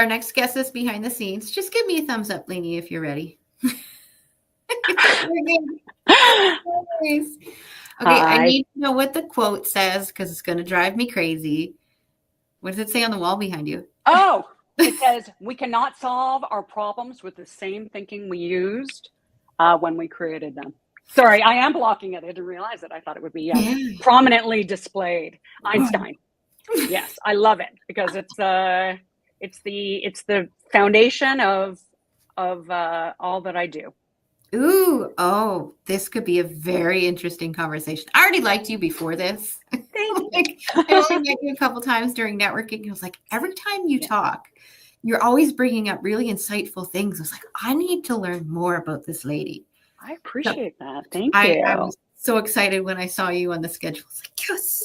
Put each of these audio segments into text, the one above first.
our next guest is behind the scenes. Just give me a thumbs up, Lainie, if you're ready. Okay, I need to know what the quote says because it's going to drive me crazy. What does it say on the wall behind you? Oh, it says, we cannot solve our problems with the same thinking we used when we created them. Sorry, I am blocking it. I didn't realize it. I thought it would be prominently displayed. Einstein. Yes, I love it because it's the foundation of all that I do. Ooh, oh, this could be a very interesting conversation. I already liked you before this. Thank you. I only met you a couple times during networking. I was like, every time you talk, you're always bringing up really insightful things. I was like, I need to learn more about this lady. I appreciate that. Thank you. I was so excited when I saw you on the schedule. I was like, yes.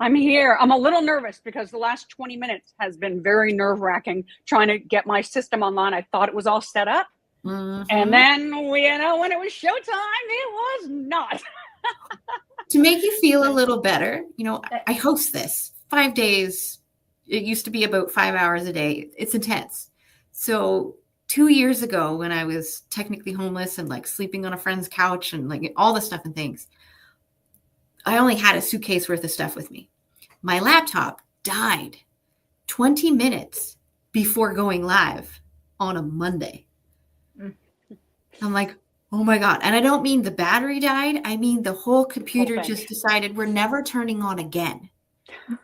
I'm here. I'm a little nervous because the last 20 minutes has been very nerve-wracking trying to get my system online. I thought it was all set up. Mm-hmm. And then, when it was showtime, it was not. To make you feel a little better, I host this 5 days. It used to be about 5 hours a day. It's intense. So 2 years ago, when I was technically homeless and like sleeping on a friend's couch and like all the stuff and things, I only had a suitcase worth of stuff with me. My laptop died 20 minutes before going live on a Monday. I'm like, oh my God. And I don't mean the battery died. I mean, the whole computer just decided we're never turning on again. So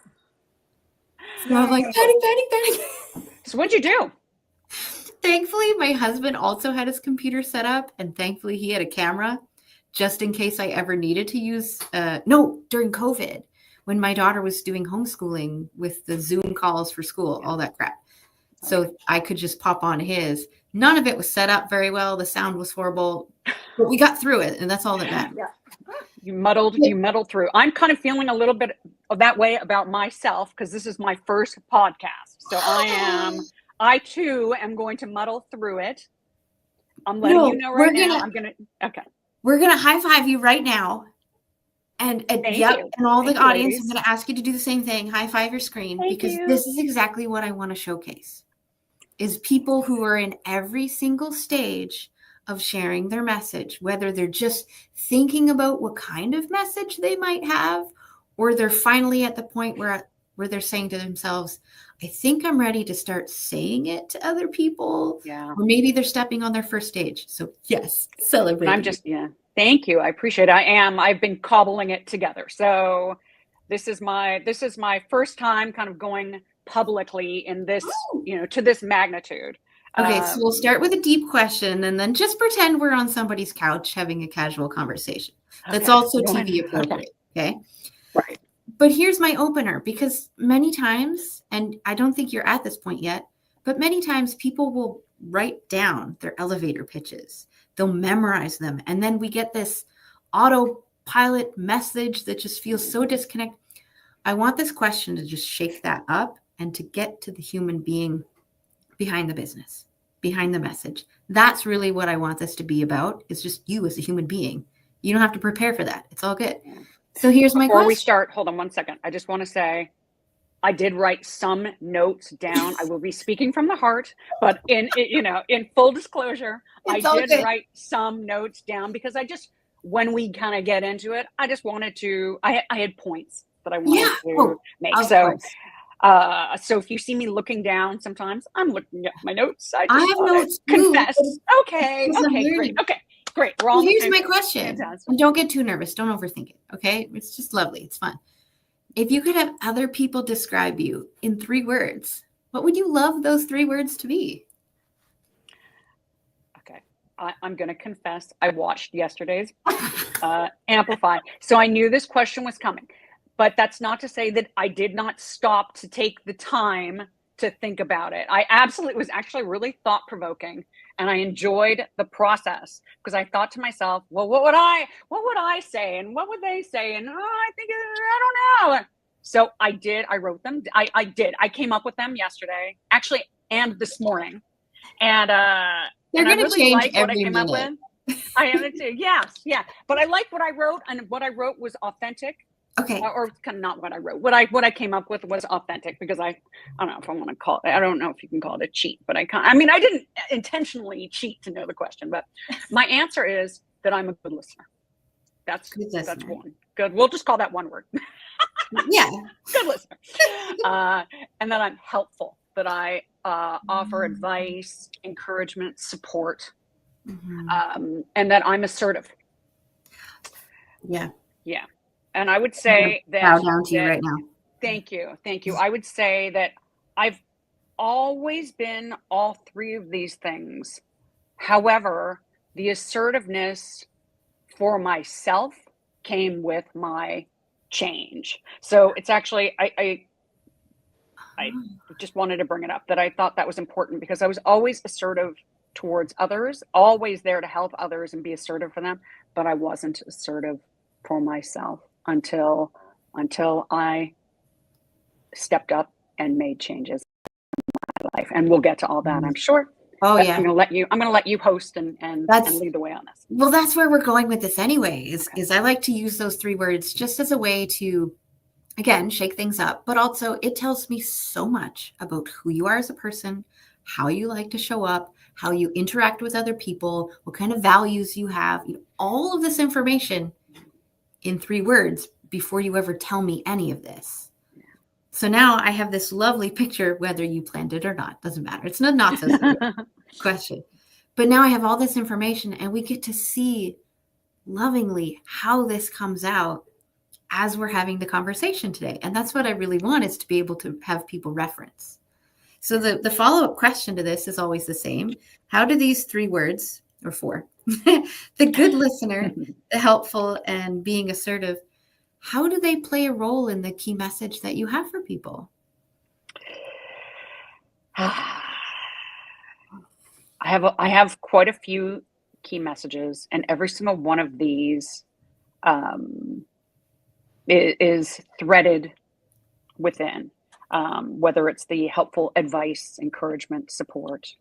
I'm like, panic. So what'd you do? Thankfully, my husband also had his computer set up, and thankfully he had a camera just in case I ever needed to use, during COVID, when my daughter was doing homeschooling with the Zoom calls for school, all that crap. So I could just pop on his. None of it was set up very well. The sound was horrible, but we got through it, and that's all that matters. Yeah. You muddled through. I'm kind of feeling a little bit of that way about myself because this is my first podcast. So I too am going to muddle through it. I'm letting you know right now. Okay. We're gonna high five you right now, and all the audience. I'm gonna ask you to do the same thing. High five your screen because this is exactly what I want to showcase. Is people who are in every single stage of sharing their message, whether they're just thinking about what kind of message they might have, or they're finally at the point where they're saying to themselves, I think I'm ready to start saying it to other people. Yeah. Or maybe they're stepping on their first stage. So yes, celebrate. Thank you. I appreciate it. I've been cobbling it together. So this is my first time kind of going publicly in this, to this magnitude. Okay, so we'll start with a deep question and then just pretend we're on somebody's couch having a casual conversation. That's also TV appropriate, okay? Right. But here's my opener, because many times, and I don't think you're at this point yet, but many times people will write down their elevator pitches. They'll memorize them. And then we get this autopilot message that just feels so disconnected. I want this question to just shake that up and to get to the human being behind the business, behind the message. That's really what I want this to be about. It's just you as a human being. You don't have to prepare for that. It's all good. So here's my question. Before we start, hold on one second. I just want to say, I did write some notes down. I will be speaking from the heart, but in full disclosure, I did write some notes down because when we kind of get into it, I just wanted to, I had points that I wanted to make. So if you see me looking down, sometimes I'm looking at my notes. I have notes. Confess. Okay. Great. Here's my question. And don't get too nervous. Don't overthink it. Okay. It's just lovely. It's fun. If you could have other people describe you in 3 words, what would you love those 3 words to be? Okay. I'm going to confess. I watched yesterday's Amplify. So I knew this question was coming. But that's not to say that I did not stop to take the time to think about it. It was actually really thought-provoking, and I enjoyed the process because I thought to myself, well, what would I say, and what would they say, and I don't know. So I wrote them. I came up with them yesterday, actually, and this morning, and they're going to change every minute. I am too. Yes, yeah. But I like what I wrote, and what I wrote was authentic. Okay. Or kind of not what I wrote. What I came up with was authentic, because I don't know if I want to call it, I don't know if you can call it a cheat, but I didn't intentionally cheat to know the question, but my answer is that I'm a good listener. That's one. Good. We'll just call that one word. Yeah. Good listener. And that I'm helpful, that I offer advice, encouragement, support, and that I'm assertive. Yeah. Yeah. And I would say that bow down to you right now. Thank you. I would say that I've always been all three of these things. However, the assertiveness for myself came with my change. So it's actually, I just wanted to bring it up, that I thought that was important, because I was always assertive towards others, always there to help others and be assertive for them, but I wasn't assertive for myself until I stepped up and made changes in my life. And we'll get to all that, I'm sure. Oh, but yeah. I'm going to let you host and lead the way on this. Well, that's where we're going with this anyway, is I like to use those three words just as a way to, again, shake things up, but also it tells me so much about who you are as a person, how you like to show up, how you interact with other people, what kind of values you have, all of this information in three words before you ever tell me any of this. So now I have this lovely picture, whether you planned it or not, doesn't matter. It's not so question. But now I have all this information, and we get to see lovingly how this comes out as we're having the conversation today. And that's what I really want, is to be able to have people reference. So the follow-up question to this is always the same. How do these three words, or four, the good listener, the helpful, and being assertive, how do they play a role in the key message that you have for people? I have quite a few key messages, and every single one of these is threaded within, whether it's the helpful advice, encouragement, support,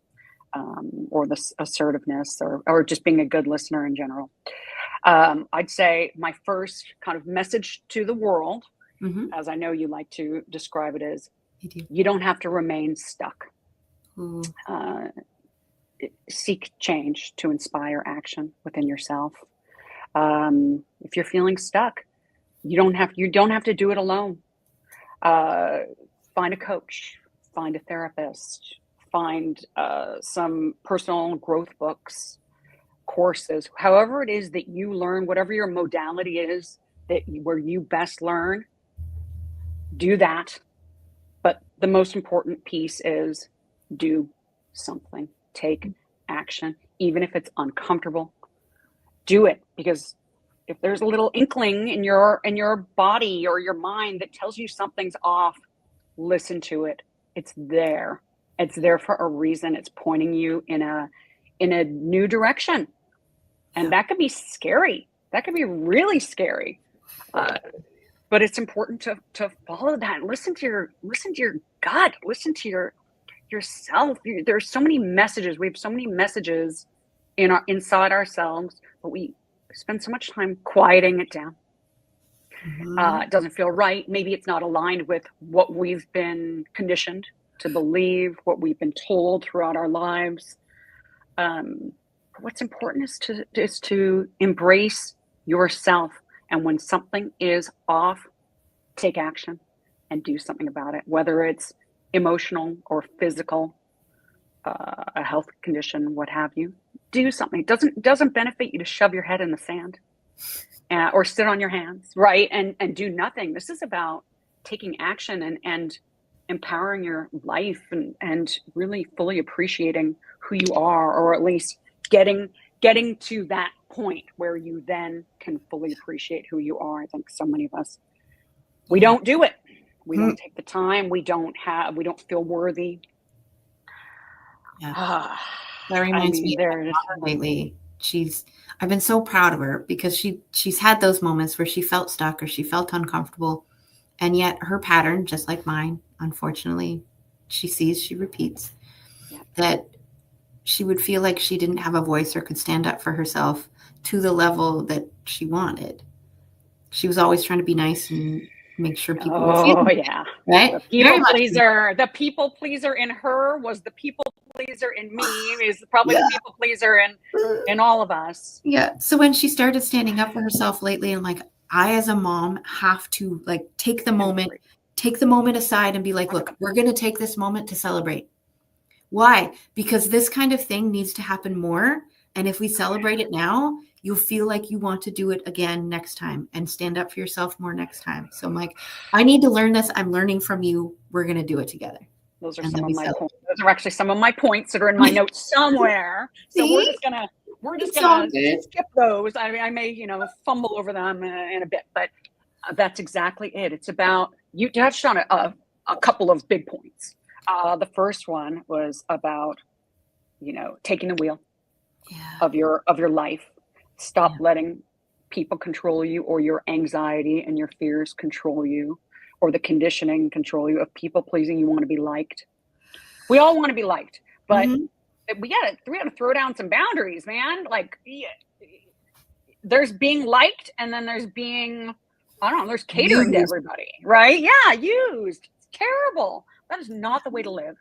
or the assertiveness, or just being a good listener in general. I'd say my first kind of message to the world, as I know you like to describe it, is you don't have to remain stuck. Seek change to inspire action within yourself. If you're feeling stuck, you don't have to do it alone. Find a coach, find a therapist, find some personal growth books, courses, however it is that you learn, whatever your modality is where you best learn, do that. But the most important piece is do something, take action, even if it's uncomfortable. Do it, because if there's a little inkling in your body or your mind that tells you something's off, listen to it. It's there for a reason. It's pointing you in a new direction. And that could be scary. That could be really scary. But it's important to follow that and listen to your gut, listen to yourself. There's so many messages. We have so many messages inside ourselves, but we spend so much time quieting it down. It doesn't feel right. Maybe it's not aligned with what we've been conditioned to believe, what we've been told throughout our lives. What's important is to embrace yourself. And when something is off, take action and do something about it, whether it's emotional or physical, a health condition, what have you. Do something. It doesn't benefit you to shove your head in the sand or sit on your hands, right? And do nothing. This is about taking action and empowering your life and really fully appreciating who you are, or at least getting to that point where you then can fully appreciate who you are. I think so many of us, we don't do it. We don't take the time. We don't feel worthy. Yeah. That reminds me lately. I've been so proud of her, because she's had those moments where she felt stuck or she felt uncomfortable. And yet her pattern, just like mine, unfortunately, she repeats, that she would feel like she didn't have a voice or could stand up for herself to the level that she wanted. She was always trying to be nice and make sure people would see. Oh yeah. Right? The people pleaser in her was the people pleaser in me, is probably the people pleaser in all of us. Yeah. So when she started standing up for herself lately, I'm like, I as a mom have to like take the moment aside and be like, look, we're going to take this moment to celebrate. Why? Because this kind of thing needs to happen more. And if we celebrate it now, you'll feel like you want to do it again next time and stand up for yourself more next time. So I'm like, I need to learn this. I'm learning from you. We're going to do it together. Those are some of my points. Those are actually some of my points that are in my notes somewhere. So we're just gonna skip those. I mean, I may, fumble over them in a bit, but that's exactly it. It's about, you touched on a couple of big points. The first one was about, taking the wheel of your life. Stop letting people control you, or your anxiety and your fears control you, or the conditioning control you of people pleasing. You want to be liked. We all want to be liked, but we gotta throw down some boundaries, man. Like, there's being liked, and then there's being, there's catering to everybody, right? Yeah, used. It's terrible. That is not the way to live.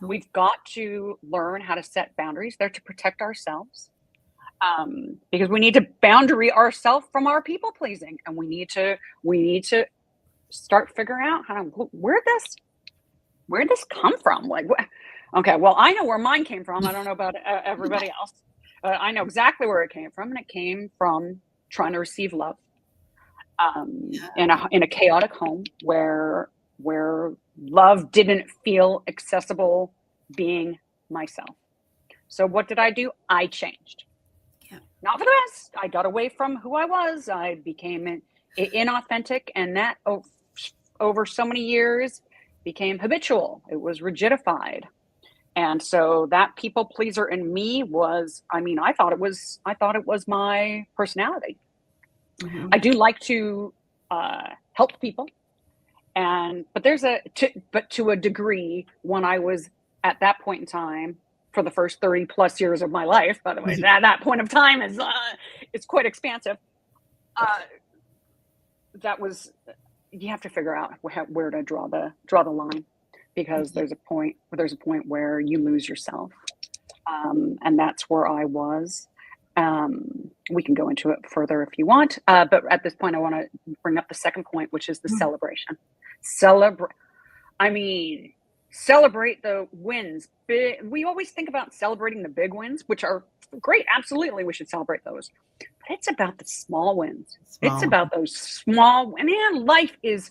We've got to learn how to set boundaries. They're to protect ourselves, because we need to boundary ourselves from our people pleasing, and we need to start figuring out where'd this come from? Like, okay, well, I know where mine came from. I don't know about everybody else. I know exactly where it came from, and it came from trying to receive love in a chaotic home where love didn't feel accessible, being myself. So what did I do? I changed. Not for the best. I got away from who I was. I became inauthentic, and that over so many years became habitual. It was rigidified. And so that people pleaser in me was, I thought it was my personality. I do like to help people, but to a degree, when I was at that point in time, for the first 30 plus years of my life, by the way, that point of time is it's quite expansive. That was, you have to figure out where to draw the line, because there's a point where you lose yourself, and that's where I was. We can go into it further if you want, but at this point I want to bring up the second point, which is the celebration. Celebrate the wins. We always think about celebrating the big wins, which are great. Absolutely, we should celebrate those. But it's about the small wins. It's about those small. Man, life is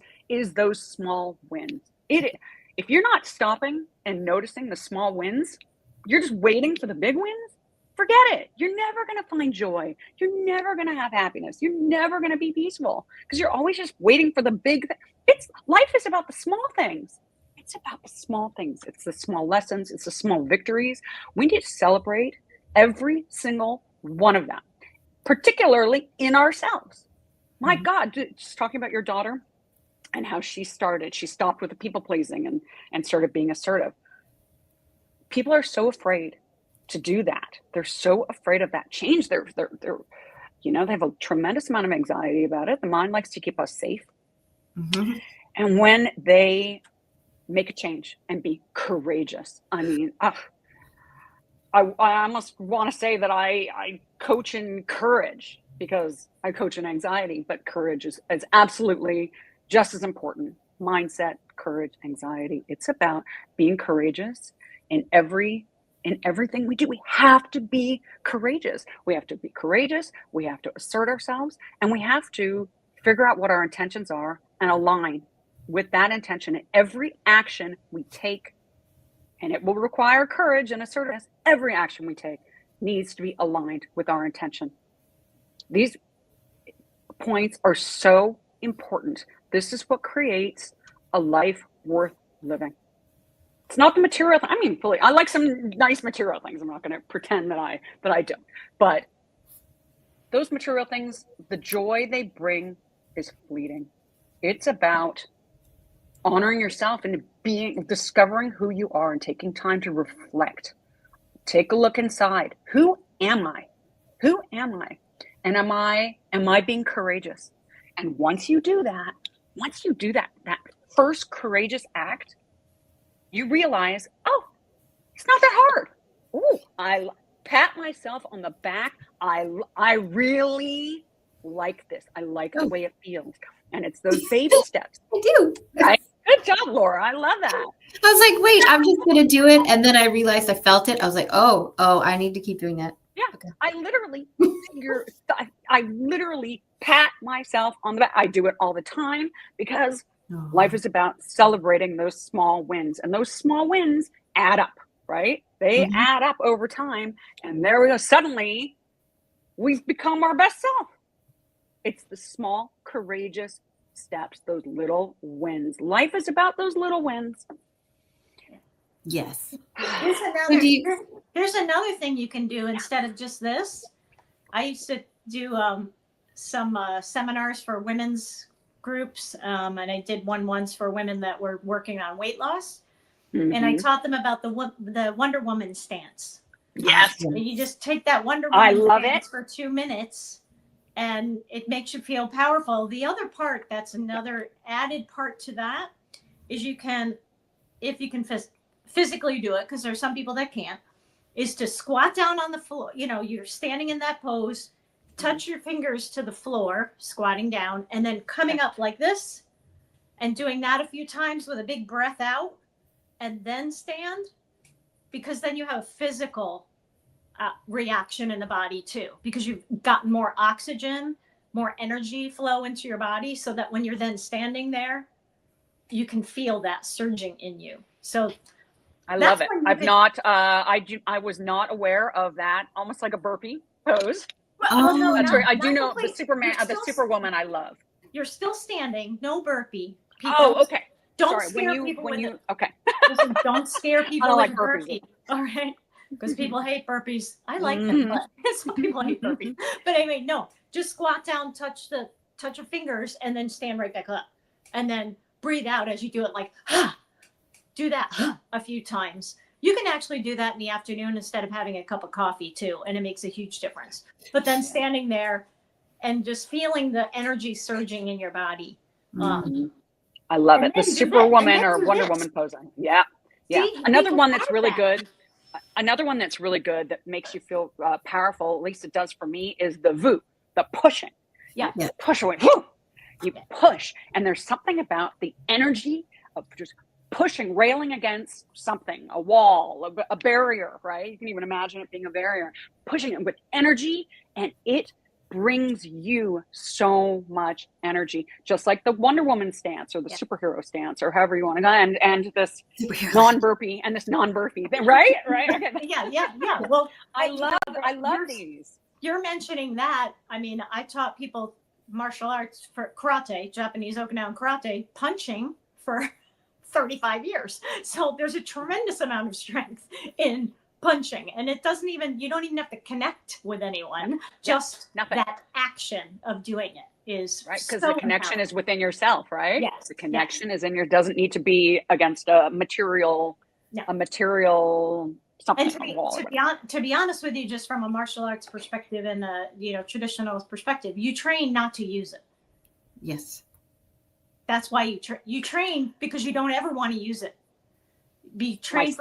those small wins. If you're not stopping and noticing the small wins, you're just waiting for the big wins. Forget it. You're never going to find joy. You're never going to have happiness. You're never going to be peaceful, because you're always just waiting for the big. Life is about the small things. It's about the small things. It's the small lessons. It's the small victories. We need to celebrate every single one of them, particularly in ourselves. My God, just talking about your daughter and how she stopped with the people pleasing and started being assertive. People are so afraid to do that. They're so afraid of that change. They're they have a tremendous amount of anxiety about it. The mind likes to keep us safe. And when they make a change and be courageous, I almost want to say that I coach in courage, because I coach in anxiety, but courage is absolutely just as important. Mindset, courage, anxiety. It's about being courageous in everything we do. We have to be courageous. We have to be courageous. We have to assert ourselves, and we have to figure out what our intentions are and align with that intention in every action we take. And it will require courage and assertiveness. Every action we take needs to be aligned with our intention. These points are so important. This is what creates a life worth living. It's not the material. I like some nice material things. I'm not going to pretend that I don't. But those material things, the joy they bring is fleeting. It's about honoring yourself and discovering who you are and taking time to reflect. Take a look inside. Who am I? Who am I? And am I being courageous? And once you do that, that first courageous act, you realize, oh, it's not that hard. Oh, I pat myself on the back. I really like this. I like the way it feels. And it's those baby steps. I do. Right? Good job, Laura. I love that. I was like, wait, I'm just going to do it. And then I realized I felt it. I was like, oh, I need to keep doing that. Yeah. Okay. I literally pat myself on the back. I do it all the time because life is about celebrating those small wins, and those small wins add up, right? They add up over time, and there we go. Suddenly we've become our best self. It's the small, courageous steps, those little wins. Life is about those little wins. Yes. There's another thing you can do instead of just this. I used to do some seminars for women's groups, and I did one once for women that were working on weight loss. And I taught them about the Wonder Woman stance. Yes. And you just take that Wonder Woman stance for 2 minutes, and it makes you feel powerful. The other part, that's another added part to that, is if you can physically do it, because there's some people that can't, is to squat down on the floor. You know, you're standing in that pose, touch your fingers to the floor, squatting down, and then coming up like this and doing that a few times with a big breath out, and then stand, because then you have a physical reaction in the body too, because you've gotten more oxygen, more energy flow into your body, so that when you're then standing there, you can feel that surging in you. So I love it. I was not aware of that. Almost like a burpee pose. That's right. I do know the Superwoman I love. You're still standing, no burpee. Okay. Don't scare people with it. Okay. Listen, don't scare people with burpee. All right. Because people hate burpees. I like them, but some people hate burpees. But anyway, no. Just squat down, touch your fingers, and then stand right back up. And then breathe out as you do it, like, do that a few times. You can actually do that in the afternoon instead of having a cup of coffee too, and it makes a huge difference. But then standing there and just feeling the energy surging in your body. I love it. The Superwoman or Wonder Woman pose. Yeah. See, another one that's really good that makes you feel powerful, at least it does for me, is the VOO, the pushing. Yeah. Push away. Woo! You push. And there's something about the energy of just pushing, railing against something, a wall, a barrier, right? You can even imagine it being a barrier. Pushing it with energy, and it brings you so much energy, just like the Wonder Woman stance or the superhero stance, or however you want to go, and this non-burpee and this non-burpee thing, right? Okay. Yeah. Well, I love these. You're mentioning that. I mean, I taught people martial arts for karate, Japanese Okinawan karate, punching for 35 years. So there's a tremendous amount of strength in punching, and you don't even have to connect with anyone. Just that action of doing it is right, because the connection is within yourself, right? Yes. The connection is in doesn't need to be against a material something. And to be honest with you, just from a martial arts perspective and a traditional perspective, you train not to use it. Yes. That's why you train, because you don't ever want to use it. Be trained.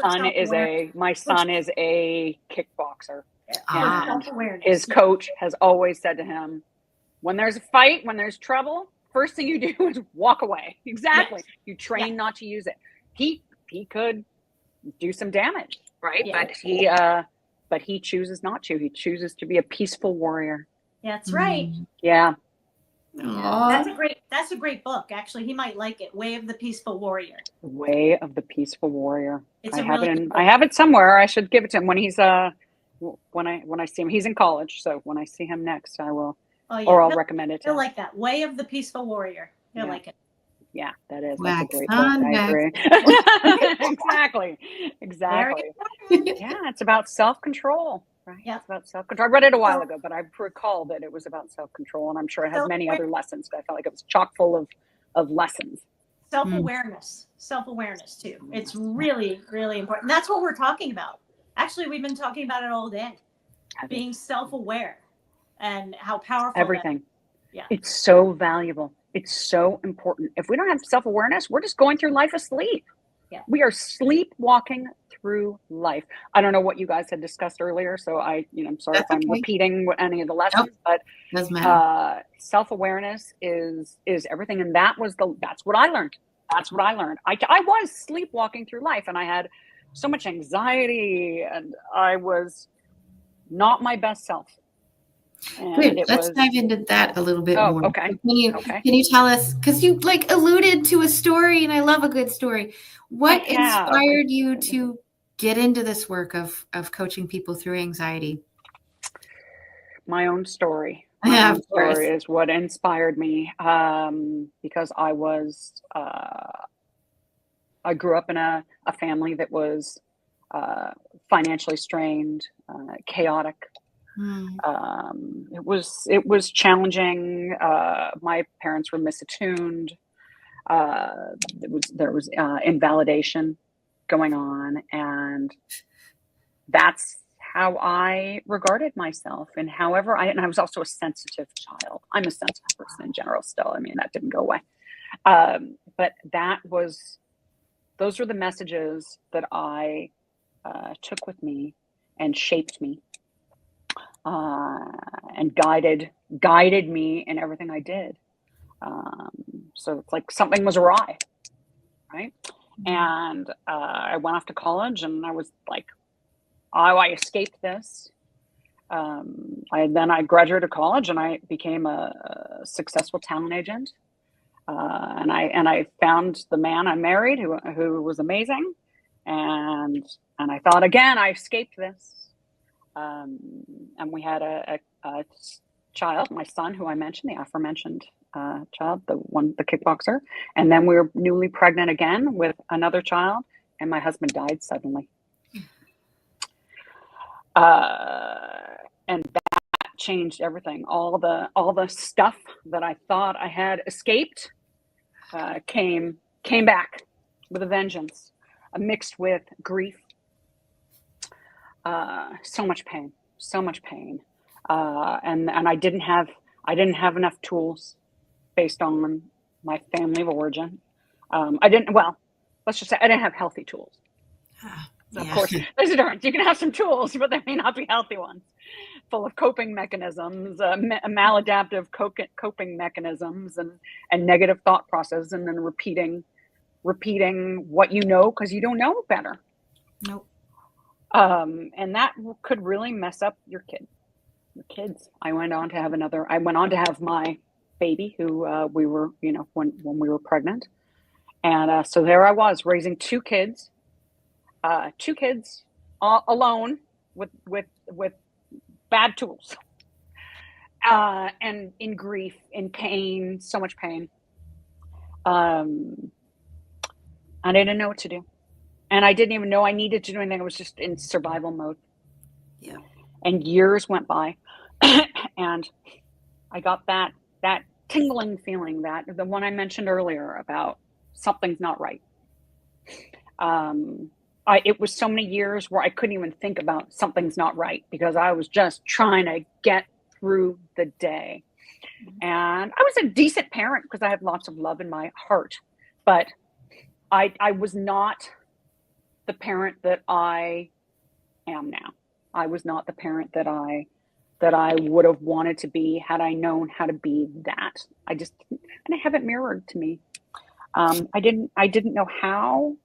My son is a kickboxer. And self-awareness. His coach has always said to him, when there's a fight, when there's trouble, first thing you do is walk away. Exactly. Yes. You train not to use it. He could do some damage, right? Yeah. But he chooses not to. He chooses to be a peaceful warrior. That's right. Yeah. That's a great book. Actually, he might like it. Way of the Peaceful Warrior. Way of the Peaceful Warrior. I have it somewhere. I should give it to him when he's when I see him. He's in college, so when I see him next, I will I'll recommend it to him. He'll like that. Way of the Peaceful Warrior. He'll like it. Yeah, that's a great book. I agree. Exactly. Yeah, it's about self-control. Right. Yeah, it's about self-control. I read it a while ago, but I recall that it was about self-control, and I'm sure it has many other lessons, but I felt like it was chock full of lessons. Self-awareness too. It's really, really important. That's what we're talking about. Actually, we've been talking about it all day. Being self-aware and how powerful everything. Yeah. It's so valuable. It's so important. If we don't have self-awareness, we're just going through life asleep. Yeah. We are sleepwalking through life. I don't know what you guys had discussed earlier, so I'm sorry if I'm repeating any of the lessons, but doesn't matter. Self-awareness is everything, and that's what I learned. That's what I learned. I was sleepwalking through life, and I had so much anxiety, and I was not my best self. And Good. Let's dive into that a little bit more. Okay. Can you tell us, because you alluded to a story, and I love a good story. What inspired you to get into this work of coaching people through anxiety? My own story. My own story is what inspired me, because I grew up in a family that was financially strained, chaotic. It was challenging. My parents were misattuned. There was invalidation going on, and that's how I regarded myself. And and I was also a sensitive child. I'm a sensitive person in general still. I mean, that didn't go away. But those were the messages that I took with me and shaped me, and guided me in everything I did. So it's like something was awry, right? And I went off to college, and I was like, I escaped this. I graduated college, and I became a successful talent agent. And I found the man I married, who was amazing. And I thought, again, I escaped this. And we had a child, my son, who I mentioned, the aforementioned child, the kickboxer. And then we were newly pregnant again with another child, and my husband died suddenly. And that changed everything. All the stuff that I thought I had escaped came back with a vengeance, mixed with grief. So much pain. And I didn't have enough tools based on my family of origin. Let's just say I didn't have healthy tools. So of course, there's a difference. You can have some tools, but they may not be healthy ones, full of coping mechanisms, maladaptive coping mechanisms, and negative thought processes, and then repeating what you know because you don't know better. Nope. And that could really mess up your kids. I went on to have my baby, who we were, when we were pregnant. And so there I was, raising two kids all alone with bad tools, and in grief, in pain, so much pain. I didn't know what to do. And I didn't even know I needed to do anything. I was just in survival mode. Yeah. And years went by, and I got that tingling feeling, that the one I mentioned earlier about something's not right. It was so many years where I couldn't even think about something's not right, because I was just trying to get through the day. And I was a decent parent because I had lots of love in my heart, but I was not the parent that I am now. I was not the parent that I would have wanted to be had I known how to be that. I have it mirrored to me. I didn't know how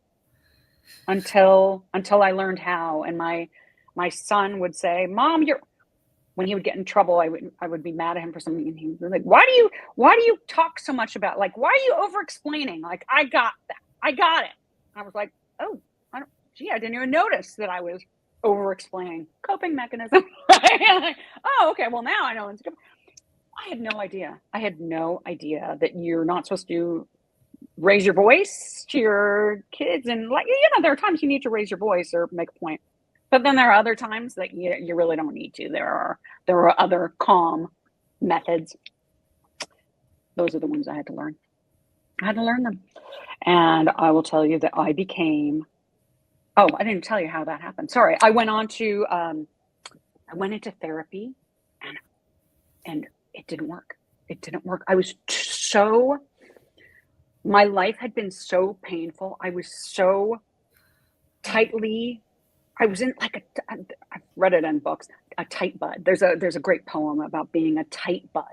until I learned how. And my son would say, "Mom, when he would get in trouble, I would be mad at him for something, and he was like, why do you talk so much about, like, why are you over explaining? Like, I got that. I got it." And I was like, "Oh, I didn't even notice that I was over explaining. Coping mechanism." Like, oh, okay, well now I know. I had no idea that you're not supposed to raise your voice to your kids. And, like, there are times you need to raise your voice or make a point, but then there are other times that you really don't need to. There are other calm methods. Those are the ones I had to learn. I had to learn them. And I will tell you that I didn't tell you how that happened. Sorry. I went into therapy, and it didn't work. It didn't work. My life had been so painful. I was so I was in like I've read it in books, a tight bud. There's a great poem about being a tight bud.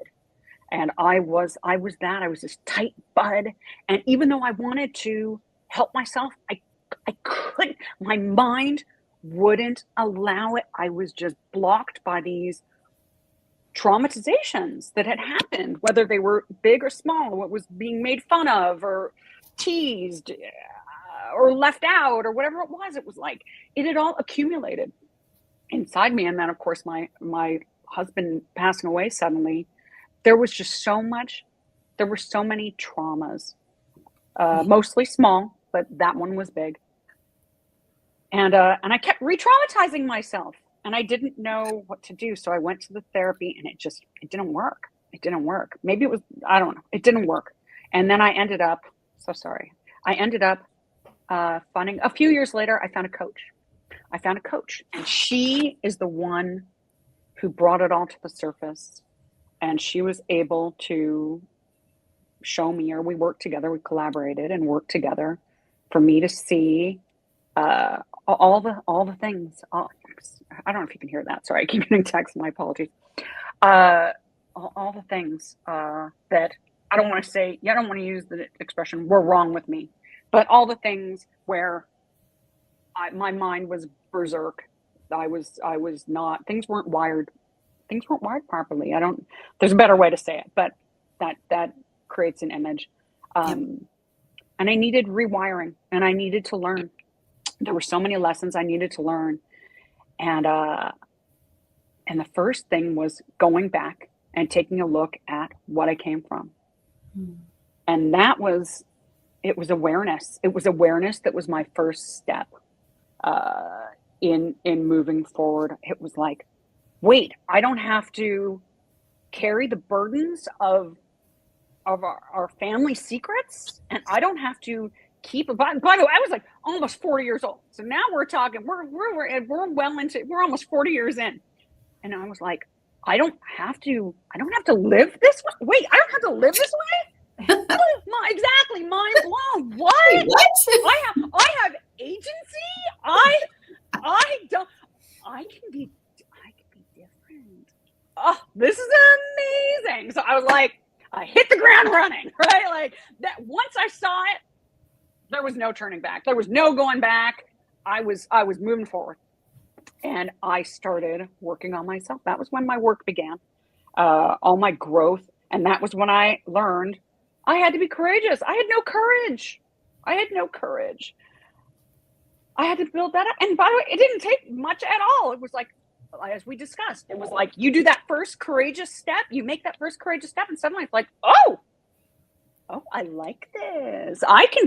And I was this tight bud. And even though I wanted to help myself, I couldn't, my mind wouldn't allow it. I was just blocked by these traumatizations that had happened, whether they were big or small, what was being made fun of or teased or left out or whatever it was. It was like, it had all accumulated inside me. And then of course, my husband passing away suddenly, there was just there were so many traumas, mostly small, but that one was big. And I kept re-traumatizing myself and I didn't know what to do. So I went to the therapy and it didn't work. It didn't work. Maybe it was, I don't know. It didn't work. And then I ended up finding, a few years later, I found a coach and she is the one who brought it all to the surface. And she was able to show me, or we worked together, we collaborated and worked together for me to see all the things. I don't know if you can hear that. Sorry, I keep getting texts. My apologies. All the things that I don't want to say. I don't want to use the expression "were wrong with me," but all the things where my mind was berserk. I was not. Things weren't wired properly. There's a better way to say it, but that creates an image. And I needed rewiring and I needed to learn. There were so many lessons I needed to learn. And the first thing was going back and taking a look at what I came from. And it was awareness. It was awareness that was my first step in moving forward. It was like, wait, I don't have to carry the burdens of our family secrets, and I don't have to keep. By the way, I was like almost 40 years old. So now we're talking. We're almost 40 years in, and I was like, I don't have to live this way. Wait, I don't have to live this way. Exactly, mind blown. What? I have agency. I don't. I can be different. Oh, this is amazing. So I was like, I hit the ground running, right? Like that. Once I saw it, there was no turning back. There was no going back. I was moving forward, and I started working on myself. That was when my work began, all my growth, and that was when I learned I had to be courageous. I had no courage. I had to build that up. And by the way, it didn't take much at all. It was like, as we discussed, it was like you do that first courageous step, you make that first courageous step, and suddenly it's like, oh, I like this. I can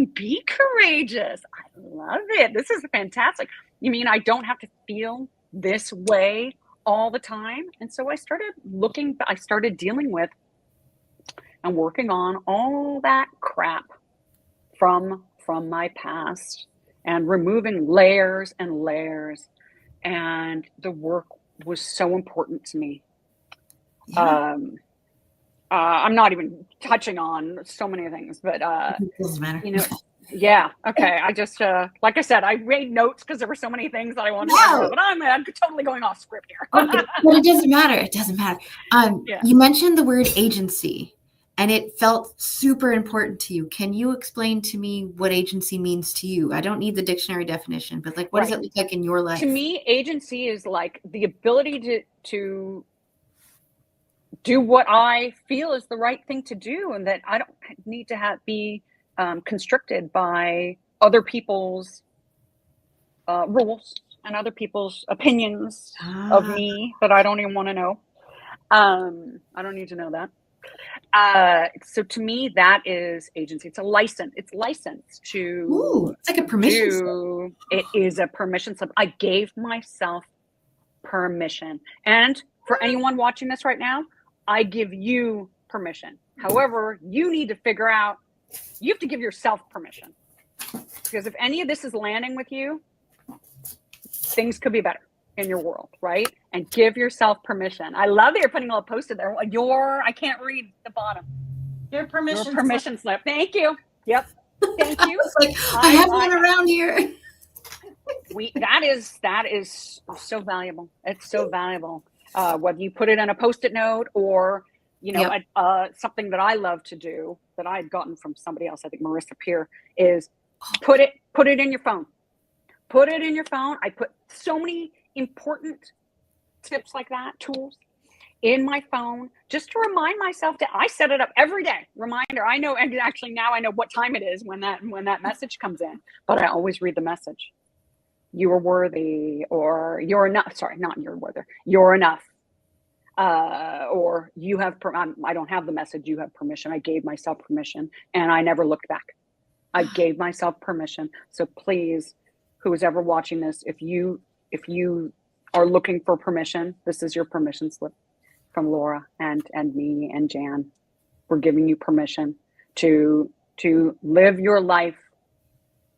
be courageous. I love it. This is fantastic. You mean I don't have to feel this way all the time? And so I started dealing with and working on all that crap from my past and removing layers and layers. And the work was so important to me. Yeah. I'm not even touching on so many things, but it doesn't matter. Yeah. Okay. I just like I said, I made notes because there were so many things that I wanted to talk about, but I'm totally going off script here. Okay. But it doesn't matter. Yeah. You mentioned the word agency, and it felt super important to you. Can you explain to me what agency means to you? I don't need the dictionary definition, but like, what does it look like in your life? To me, agency is like the ability to do what I feel is the right thing to do, and that I don't need to be constricted by other people's rules and other people's opinions of me that I don't even want to know. I don't need to know that. So to me, that is agency. It's a license. It's licensed to. Ooh, it's like a permission slip. It is a permission slip. I gave myself permission. And for anyone watching this right now, I give you permission. However, you need to figure out, you have to give yourself permission. Because if any of this is landing with you, things could be better. in your world, right? And give yourself permission. I love that you're putting a little post-it there. I can't read the bottom. Your permission, slip. Thank you. Yep. Thank you. Like, I have one around here. That is so valuable. It's so valuable. Whether you put it in a post-it note or, something that I love to do that I had gotten from somebody else, I think Marissa Peer, is put it in your phone. Put it in your phone. I put so many important tips like that, tools in my phone, just to remind myself that I set it up every day. Reminder. I know, and actually now I know what time it is when that message comes in, but I always read the message. You are worthy, or you're enough. Sorry, not you're worthy. You're enough. Or you have, I don't have the message, you have permission. I gave myself permission and I never looked back. I gave myself permission. So please, who's ever watching this, if you are looking for permission, this is your permission slip from Laura and me and Jan. We're giving you permission to live your life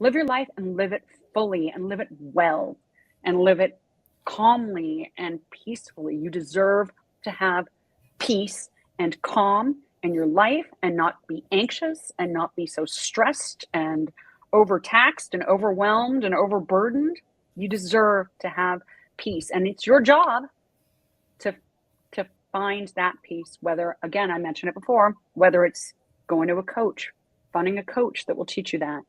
and live it fully and live it well and live it calmly and peacefully. You deserve to have peace and calm in your life and not be anxious and not be so stressed and overtaxed and overwhelmed and overburdened. You deserve to have peace, and it's your job to find that peace, whether, again, I mentioned it before, whether it's going to a coach, finding a coach that will teach you that,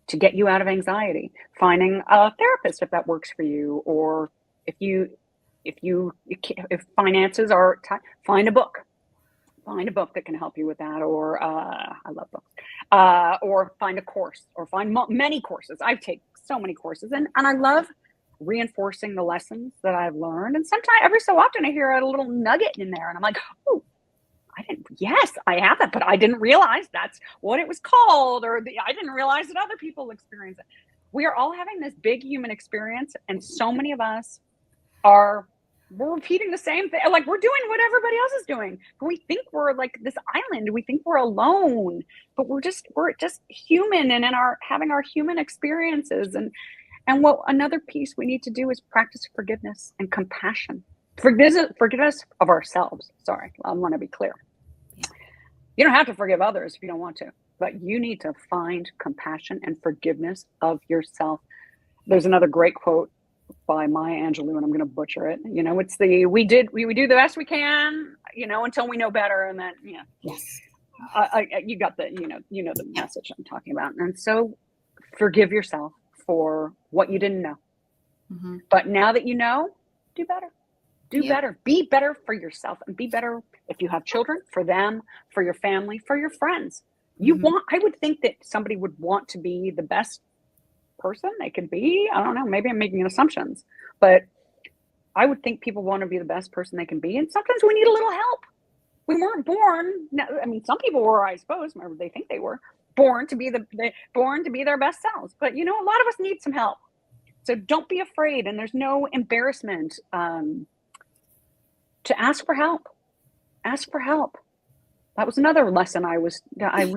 to get you out of anxiety, finding a therapist if that works for you, or if finances are tight, find a book that can help you with that, or I love books, or find a course, or find many courses. I've taken so many courses, and I love reinforcing the lessons that I've learned. And sometimes, every so often, I hear a little nugget in there, and I'm like, oh, yes, I have that, but I didn't realize that's what it was called, or I didn't realize that other people experience it. We are all having this big human experience, and so many of us we're repeating the same thing. Like, we're doing what everybody else is doing. We think we're like this island. We think we're alone, but we're just human, and having our human experiences. And what another piece we need to do is practice forgiveness and compassion. Forgiveness of ourselves. Sorry, I want to be clear. Yeah. You don't have to forgive others if you don't want to, but you need to find compassion and forgiveness of yourself. There's another great quote by Maya Angelou, and I'm going to butcher it. It's we do the best we can, until we know better, and then yes, you got the the message I'm talking about. And so, forgive yourself for what you didn't know, but now that you know, do better. Do better. Be better for yourself, and be better if you have children, for them, for your family, for your friends. I would think that somebody would want to be the best person they could be. I don't know. Maybe I'm making assumptions, but I would think people want to be the best person they can be. And sometimes we need a little help. We weren't born. I mean, some people were, I suppose, or they think they were born to be their best selves. But a lot of us need some help. So don't be afraid. And there's no embarrassment to ask for help. Ask for help. That was another lesson. I was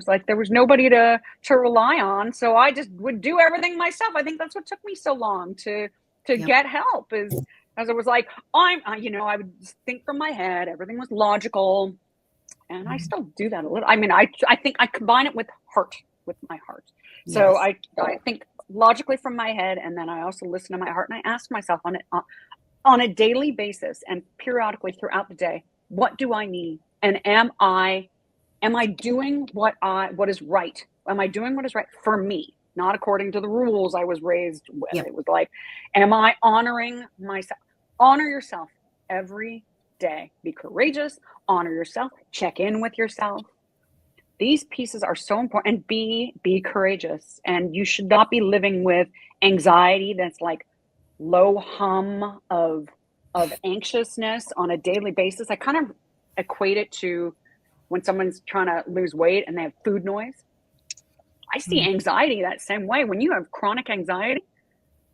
like, there was nobody to rely on, so I just would do everything myself. I think that's what took me so long to get help, is as I was like, I would just think from my head. Everything was logical, and I still do that a little. I mean, I think I combine it with my heart. Yes. So I think logically from my head, and then I also listen to my heart, and I ask myself on a daily basis and periodically throughout the day, what do I need? And am I doing what is right? Am I doing what is right for me? Not according to the rules I was raised with. Yep. It was like, am I honoring myself? Honor yourself every day. Be courageous. Honor yourself. Check in with yourself. These pieces are so important. And be courageous. And you should not be living with anxiety that's like low hum of anxiousness on a daily basis. I kind of equate it to when someone's trying to lose weight and they have food noise. I see anxiety that same way. When you have chronic anxiety,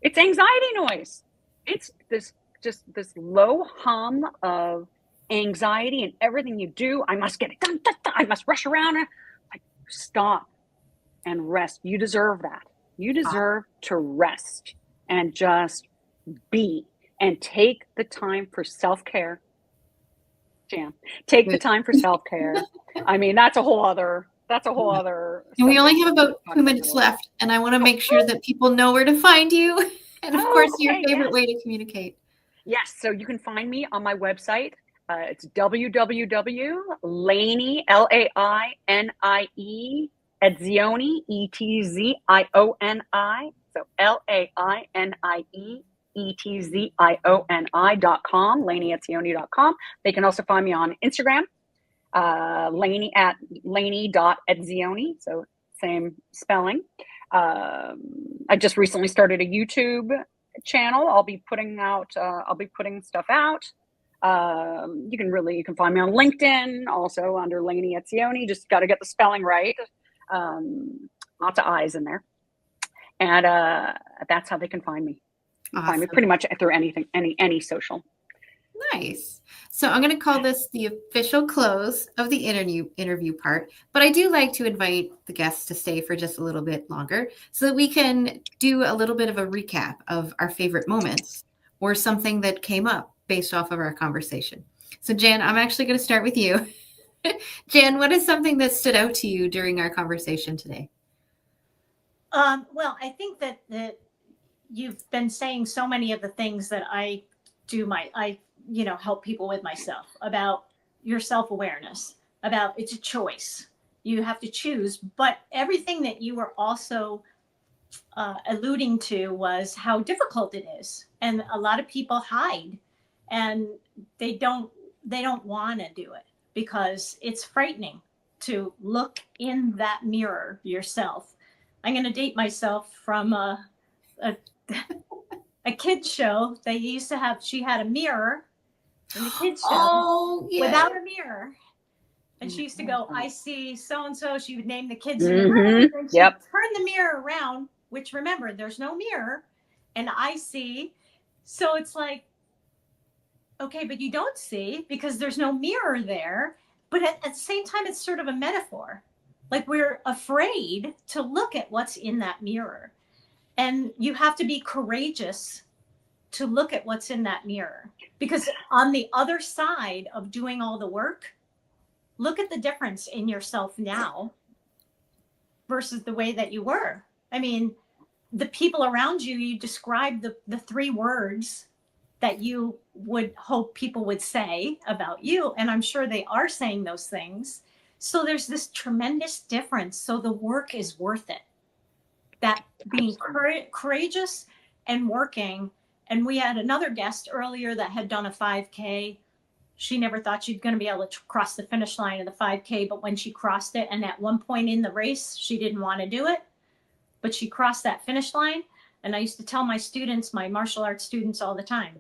it's anxiety noise. It's this low hum of anxiety, and everything you do, I must get it done. I must rush around. Like, stop and rest. You deserve that. You deserve to rest and just be and take the time for self-care. Jan, take the time for self-care. I mean, that's a whole other. And we only have about 2 minutes left, and I want to make sure that people know where to find you, and of course, your favorite way to communicate. Yes, so you can find me on my website. It's www.Lainie, Lainie Etzioni, Etzioni, so LainieEtzioni.com, LainieEtzioni.com. They can also find me on Instagram, Lainie at Lainie.Etzioni, so same spelling. I just recently started a YouTube channel. I'll be putting stuff out. You can find me on LinkedIn, also under Lainie Etzioni. Just got to get the spelling right. Lots of I's in there. And that's how they can find me. Awesome. Find me pretty much through anything, any social. Nice. So I'm going to call this the official close of the interview part, but I do like to invite the guests to stay for just a little bit longer so that we can do a little bit of a recap of our favorite moments or something that came up based off of our conversation. So Jan, I'm actually going to start with you. Jan, what is something that stood out to you during our conversation today? Well, I think that you've been saying so many of the things that I do help people with myself, about your self-awareness, about it's a choice. You have to choose. But everything that you were also alluding to was how difficult it is. And a lot of people hide, and they don't want to do it because it's frightening to look in that mirror yourself. I'm going to date myself from a kids show. They used to have, she had a mirror in the kids show without a mirror. And she used to go, I see so-and-so. She would name the kids in the room. And she'd turn the mirror around, which remember, there's no mirror. And I see. So it's like, okay, but you don't see because there's no mirror there. But at the same time, it's sort of a metaphor. Like we're afraid to look at what's in that mirror. And you have to be courageous to look at what's in that mirror. Because on the other side of doing all the work, look at the difference in yourself now versus the way that you were. I mean, the people around you, you described the 3 words that you would hope people would say about you. And I'm sure they are saying those things. So there's this tremendous difference. So the work is worth it. That being courageous and working. And we had another guest earlier that had done a 5K. She never thought she'd going to be able to cross the finish line of the 5K. But when she crossed it, and at one point in the race, she didn't want to do it, but she crossed that finish line. And I used to tell my students, my martial arts students all the time,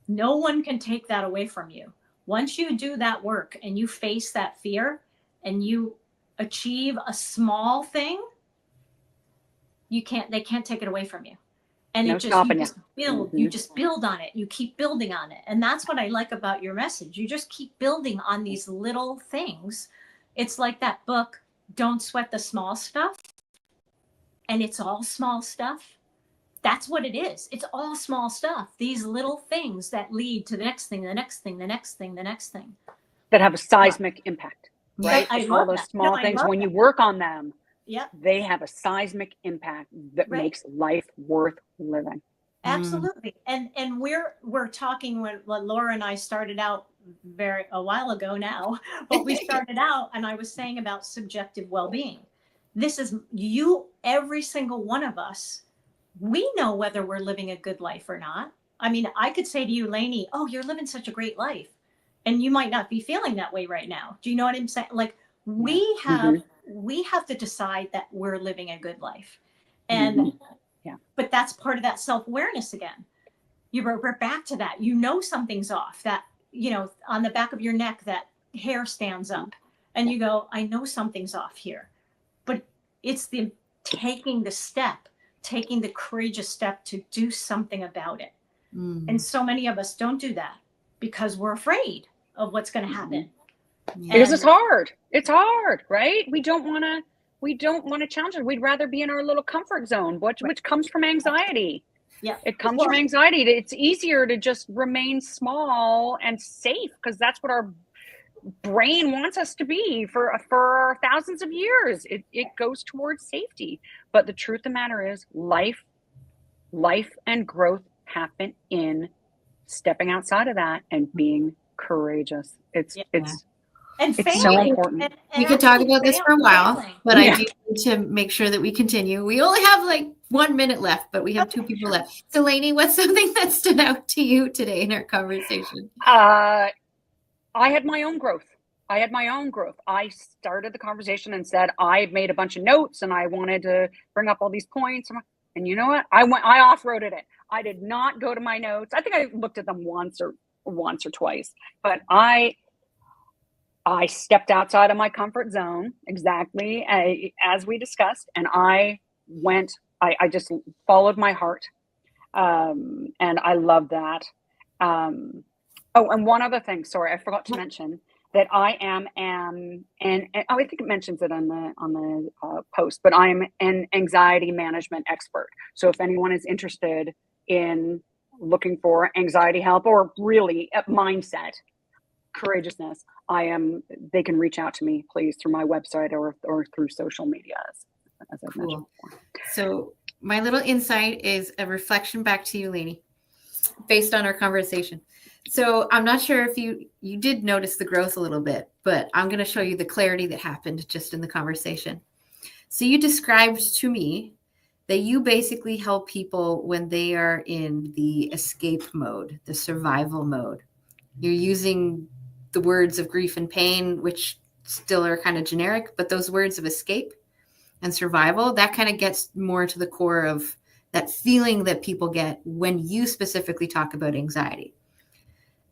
no one can take that away from you. Once you do that work and you face that fear and you achieve a small thing, they can't take it away from you. And you just build on it. You keep building on it. And that's what I like about your message. You just keep building on these little things. It's like that book, Don't Sweat the Small Stuff. And it's all small stuff. That's what it is. It's all small stuff. These little things that lead to the next thing, the next thing, the next thing, the next thing. That have a seismic impact, right? I all those small things, when you work on them, they have a seismic impact that makes life worth living. Absolutely. And we're talking when Laura and I started out a while ago now, but we started out and I was saying about subjective well-being. This is every single one of us. We know whether we're living a good life or not. I mean, I could say to you, Lainie, oh, you're living such a great life. And you might not be feeling that way right now. Do you know what I'm saying? Like we have to decide that we're living a good life. And but that's part of that self-awareness again. We're back to that. You know something's off, that, on the back of your neck, that hair stands up and you go, I know something's off here. But it's taking the courageous step to do something about it. And so many of us don't do that because we're afraid of what's going to happen. Because it's hard, right? We don't want to challenge it. We'd rather be in our little comfort zone, which comes from anxiety. Yeah. It comes from anxiety. It's easier to just remain small and safe because that's what our brain wants us to be for thousands of years. It goes towards safety. But the truth of the matter is life and growth happen in stepping outside of that and being courageous. It's so important. We could talk about this for a while, but I do need to make sure that we continue. We only have like 1 minute left, but we have 2 people left. So Lainie, what's something that stood out to you today in our conversation? I had my own growth. I started the conversation and said, I made a bunch of notes and I wanted to bring up all these points. And you know what? I off-roaded it. I did not go to my notes. I think I looked at them once or twice, but I stepped outside of my comfort zone, exactly as we discussed. And I just followed my heart. And I love that. And one other thing, sorry, I forgot to mention that I am and I think it mentions it on the post, but I'm an anxiety management expert. So if anyone is interested in looking for anxiety help or really mindset, courageousness, they can reach out to me, please, through my website or through social media, as I've mentioned before. So my little insight is a reflection back to you, Lainie, based on our conversation. So I'm not sure if you did notice the growth a little bit, but I'm going to show you the clarity that happened just in the conversation. So you described to me that you basically help people when they are in the escape mode, the survival mode. You're using the words of grief and pain, which still are kind of generic, but those words of escape and survival, that kind of gets more to the core of that feeling that people get when you specifically talk about anxiety.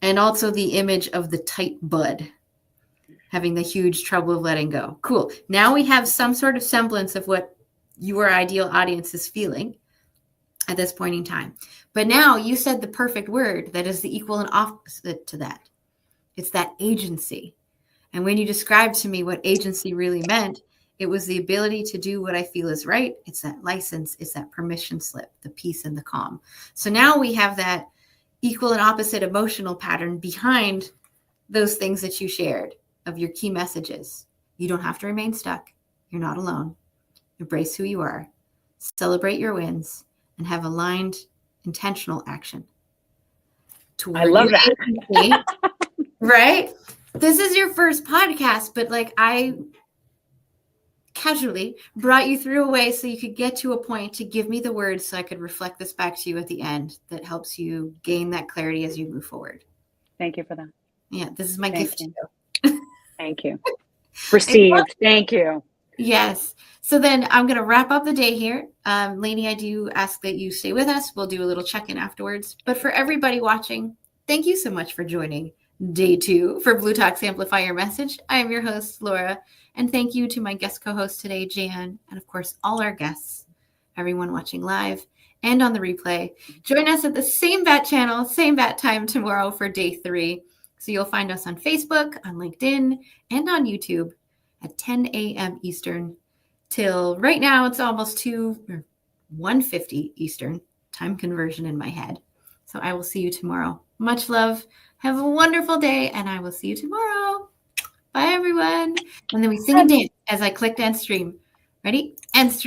And also the image of the tight bud having the huge trouble of letting go. Cool. Now we have some sort of semblance of what your ideal audience is feeling at this point in time. But now you said the perfect word that is the equal and opposite to that. It's that agency. And when you described to me what agency really meant, it was the ability to do what I feel is right. It's that license. It's that permission slip, the peace and the calm. So now we have that equal and opposite emotional pattern behind those things that you shared of your key messages. You don't have to remain stuck. You're not alone. Embrace who you are. Celebrate your wins and have aligned, intentional action. I love that. Agency, right? This is your first podcast, but like I casually brought you through a way so you could get to a point to give me the words so I could reflect this back to you at the end that helps you gain that clarity as you move forward. Thank you for that. Yeah, this is my gift to you. Thank you. Received. Thank you. Yes. So then I'm going to wrap up the day here. Lainie, I do ask that you stay with us. We'll do a little check-in afterwards. But for everybody watching, thank you so much for joining day 2 for Blue Talk's Amplify Your Message. I am your host, Laura. And thank you to my guest co-host today, Jan, and of course, all our guests, everyone watching live and on the replay. Join us at the same bat channel, same bat time tomorrow for day 3. So you'll find us on Facebook, on LinkedIn, and on YouTube at 10 a.m. Eastern till right now. It's almost 1:50 Eastern time conversion in my head. So I will see you tomorrow. Much love. Have a wonderful day, and I will see you tomorrow. Bye, everyone. And then we sing and dance as I click end stream. Ready? End stream.